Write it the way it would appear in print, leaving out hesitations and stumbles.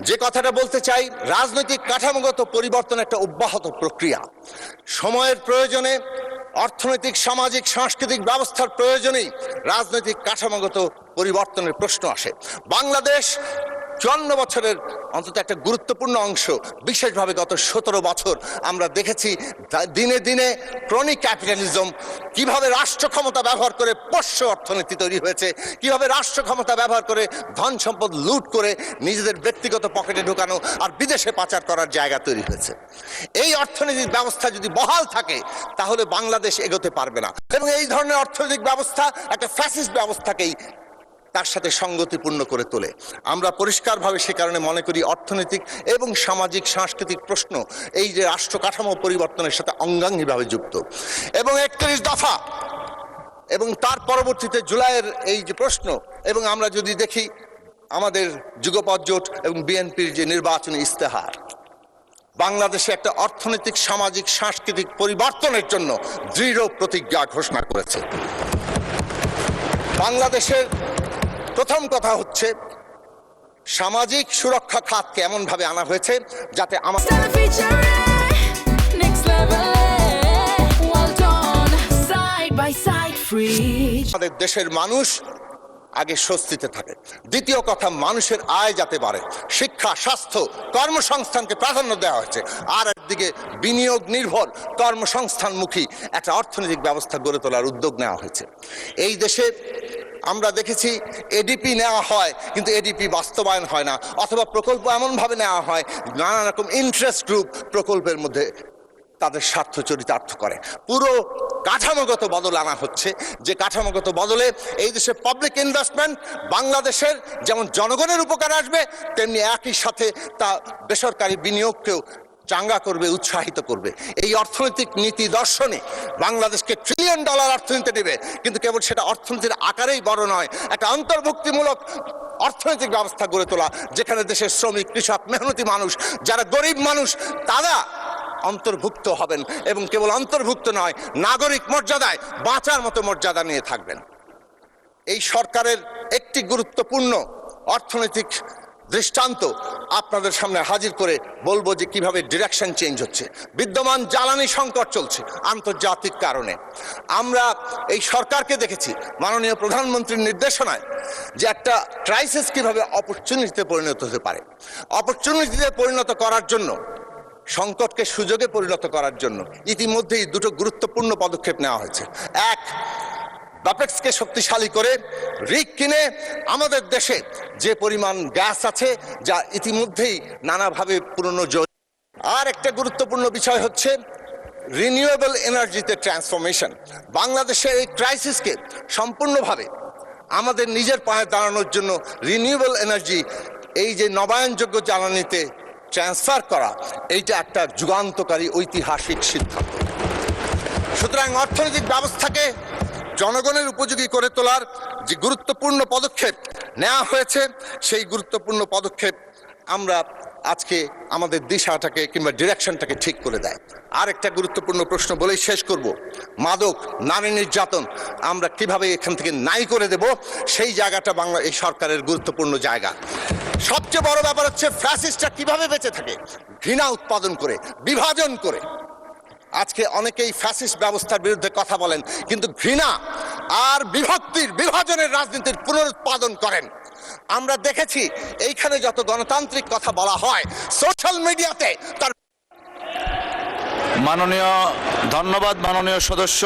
যে কথাটা বলতে চাই, রাজনৈতিক কাঠামোগত পরিবর্তন একটা অব্যাহত প্রক্রিয়া। সময়ের প্রয়োজনে, অর্থনৈতিক, সামাজিক, সাংস্কৃতিক ব্যবস্থার প্রয়োজনেই রাজনৈতিক কাঠামোগত পরিবর্তনের প্রশ্ন আসে। বাংলাদেশ 54 বছরের অন্তত একটা গুরুত্বপূর্ণ অংশ, বিশেষভাবে গত 17 বছর আমরা দেখেছি দিনে দিনে ক্রনিক ক্যাপিটালিজম, কিভাবে রাষ্ট্র ক্ষমতা ব্যবহার করে পোষ্য অর্থনীতি তৈরি হয়েছে, কিভাবে রাষ্ট্র ক্ষমতা ব্যবহার করে ধন সম্পদ লুট করে নিজেদের ব্যক্তিগত পকেটে ঢোকানো আর বিদেশে পাচার করার জায়গা তৈরি হয়েছে। এই অর্থনৈতিক ব্যবস্থা যদি বহাল থাকে তাহলে বাংলাদেশ এগোতে পারবে না, এবং এই ধরনের অর্থনৈতিক ব্যবস্থা একটা ফ্যাসিস্ট ব্যবস্থাকেই তার সাথে সঙ্গতিপূর্ণ করে তোলে। আমরা পরিষ্কারভাবে সে কারণে মনে করি অর্থনৈতিক এবং সামাজিক সাংস্কৃতিক প্রশ্ন এই যে রাষ্ট্র কাঠামো পরিবর্তনের সাথে অঙ্গাঙ্গিভাবে যুক্ত। এবং 31 দফা এবং তার পরবর্তীতে জুলাইয়ের এই যে প্রশ্ন, এবং আমরা যদি দেখি আমাদের যুগপৎ জোট এবং বিএনপির যে নির্বাচনী ইস্তেহার, বাংলাদেশে একটা অর্থনৈতিক, সামাজিক, সাংস্কৃতিক পরিবর্তনের জন্য দৃঢ় প্রতিজ্ঞা ঘোষণা করেছে। বাংলাদেশের প্রথম কথা হচ্ছে সামাজিক সুরক্ষা খাতকে এমনভাবে আনা হয়েছে যাতে আমাদের দেশের মানুষ আগে স্বস্তিতে থাকে। দ্বিতীয় কথা, মানুষের আয় যাতে বাড়ে, শিক্ষা, স্বাস্থ্য, কর্মসংস্থানকে প্রাধান্য দেওয়া হয়েছে। আর একদিকে বিনিয়োগ নির্ভর কর্মসংস্থানমুখী একটা অর্থনৈতিক ব্যবস্থা গড়ে তোলার উদ্যোগ নেওয়া হয়েছে। এই দেশে আমরা দেখেছি এডিপি নেওয়া হয় কিন্তু এডিপি বাস্তবায়ন হয় না, অথবা প্রকল্প এমনভাবে নেওয়া হয় নানা রকম ইন্টারেস্ট গ্রুপ প্রকল্পের মধ্যে তাদের স্বার্থ চরিতার্থ করে। পুরো কাঠামোগত বদল আনা হচ্ছে, যে কাঠামোগত বদলে এই দেশে পাবলিক ইনভেস্টমেন্ট বাংলাদেশের যেমন জনগণের উপকার আসবে, তেমনি একই সাথে তা বেসরকারি বিনিয়োগকেও চাঙ্গা করবে, উৎসাহিত করবে। এই অর্থনৈতিক নীতি দর্শনে বাংলাদেশকে $1 ট্রিলিয়ন অর্থনীতি নেবে, কিন্তু কেবল সেটা অর্থনীতির আকারেই বড় নয়, একটা অন্তর্ভুক্তিমূলক অর্থনৈতিক ব্যবস্থা গড়ে তোলা, যেখানে দেশের শ্রমিক, কৃষক, মেহনতি মানুষ, যারা গরিব মানুষ, তারা অন্তর্ভুক্ত হবেন, এবং কেবল অন্তর্ভুক্ত নয়, নাগরিক মর্যাদায় বাঁচার মতো মর্যাদা নিয়ে থাকবেন। এই সরকারের একটি গুরুত্বপূর্ণ অর্থনৈতিক দৃষ্টান্ত আপনাদের সামনে হাজির করে বলবো যে কিভাবে ডিরেকশন চেঞ্জ হচ্ছে। বিদ্যমান জ্বালানি সংকট চলছে আন্তর্জাতিক কারণে। আমরা এই সরকারকে দেখেছি মাননীয় প্রধানমন্ত্রীর নির্দেশনায় যে একটা ক্রাইসিস কিভাবে অপরচুনিটিতে পরিণত হতে পারে, অপরচুনিটিতে পরিণত করার জন্য, সংকটকে সুযোগে পরিণত করার জন্য ইতিমধ্যেই দুটো গুরুত্বপূর্ণ পদক্ষেপ নেওয়া হয়েছে। এক, ব্যাপেক্সকে শক্তিশালী করে রিগ কিনে আমাদের দেশে যে পরিমাণ গ্যাস আছে যা ইতিমধ্যেই নানাভাবে পুরনো। আর একটা গুরুত্বপূর্ণ বিষয় হচ্ছে রিনিউয়েবল এনার্জিতে ট্রান্সফরমেশন। বাংলাদেশের এই ক্রাইসিসকে সম্পূর্ণভাবে আমাদের নিজের পায়ে দাঁড়ানোর জন্য রিনিউয়েবল এনার্জি, এই যে নবায়নযোগ্য জ্বালানিতে ট্রান্সফার করা, এইটা একটা যুগান্তকারী ঐতিহাসিক সিদ্ধান্ত। সুতরাং অর্থনৈতিক ব্যবস্থাকে জনগণের উপযোগী করে তোলার যে গুরুত্বপূর্ণ পদক্ষেপ নেওয়া হয়েছে, সেই গুরুত্বপূর্ণ পদক্ষেপ আমরা আজকে আমাদের দিশাটাকে কিংবা ডিরেকশনটাকে ঠিক করে দেয়। আর একটা গুরুত্বপূর্ণ প্রশ্ন বলেই শেষ করব, মাদক, নারী নির্যাতন আমরা কিভাবে এখান থেকে নাই করে দেব, সেই জায়গাটা বাংলা এই সরকারের গুরুত্বপূর্ণ জায়গা। সবচেয়ে বড় ব্যাপার হচ্ছে ফ্যাসিস্টরা কিভাবে বেঁচে থাকে, ঘৃণা উৎপাদন করে, বিভাজন করে। আজকে অনেকেই ফ্যাসিস্ট ব্যবস্থার বিরুদ্ধে কথা বলেন, কিন্তু ঘৃণা আর বিভক্তির, বিভাজনের রাজনীতির পুনরুৎপাদন করেন। আমরা দেখেছি এইখানে যত গণতান্ত্রিক কথা বলা হয় সোশ্যাল মিডিয়াতে তার ধন্যবাদ মাননীয় সদস্য।